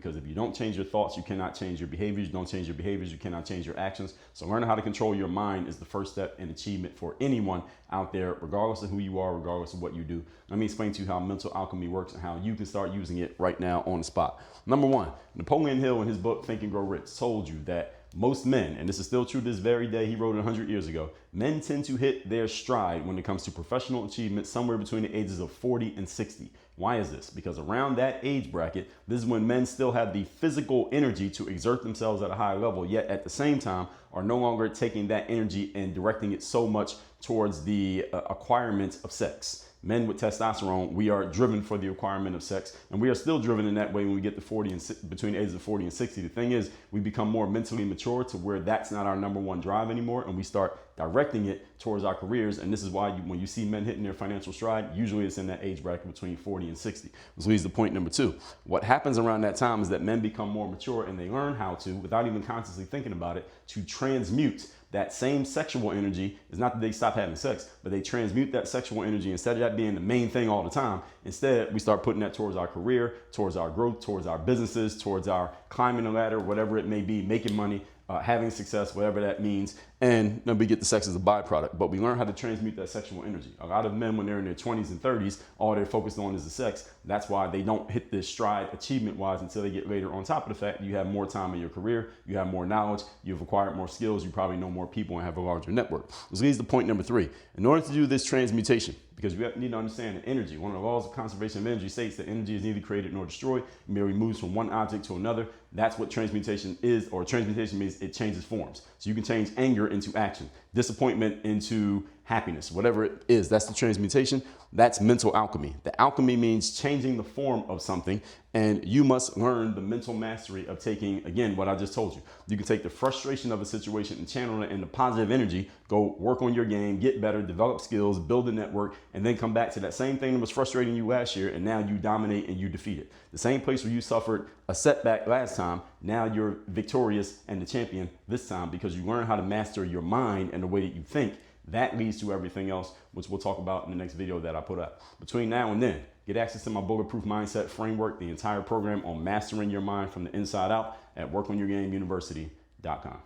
Because if you don't change your thoughts, you cannot change your behaviors. You don't change your behaviors, you cannot change your actions. So learning how to control your mind is the first step in achievement for anyone out there, regardless of who you are, regardless of what you do. Let me explain to you how mental alchemy works and how you can start using it right now on the spot. Number one, Napoleon Hill in his book, Think and Grow Rich, told you that most men, and this is still true this very day, he wrote it 100 years ago, men tend to hit their stride when it comes to professional achievement somewhere between the ages of 40 and 60. Why is this? Because around that age bracket, this is when men still have the physical energy to exert themselves at a high level, yet at the same time are no longer taking that energy and directing it so much towards the acquirement of sex. Men with testosterone, we are driven for the acquirement of sex, and we are still driven in that way when we get to 40 and between the ages of 40 and 60. The thing is, we become more mentally mature to where that's not our number one drive anymore, and we start directing it towards our careers. And this is why when you see men hitting their financial stride, usually it's in that age bracket between 40 and 60. Which leads to point number two. What happens around that time is that men become more mature and they learn how to, without even consciously thinking about it, to transmute that same sexual energy. Is not that they stop having sex, but they transmute that sexual energy. Instead of that being the main thing all the time, instead we start putting that towards our career, towards our growth, towards our businesses, towards our climbing the ladder, whatever it may be, making money, having success, whatever that means. And then we get the sex as a byproduct, but we learn how to transmute that sexual energy. A lot of men, when they're in their 20s and 30s, all they're focused on is the sex. That's why they don't hit this stride achievement-wise until they get later. On top of the fact you have more time in your career, you have more knowledge, you've acquired more skills, you probably know more people and have a larger network. This leads to point number three. In order to do this transmutation, because you need to understand that energy, one of the laws of conservation of energy states that energy is neither created nor destroyed, it merely moves from one object to another. That's what transmutation is, or transmutation means it changes forms. So you can change anger into action, disappointment into happiness, whatever it is. That's the transmutation. That's mental alchemy. The alchemy means changing the form of something, and you must learn the mental mastery of taking, again, what I just told you. You can take the frustration of a situation and channel it into positive energy, go work on your game, get better, develop skills, build a network, and then come back to that same thing that was frustrating you last year, and now you dominate and you defeat it. The same place where you suffered a setback last time, now you're victorious and the champion this time because you learn how to master your mind and the way that you think. That leads to everything else, which we'll talk about in the next video that I put up. Between now and then, get access to my Bulletproof Mindset Framework, the entire program on mastering your mind from the inside out at workonyourgameuniversity.com.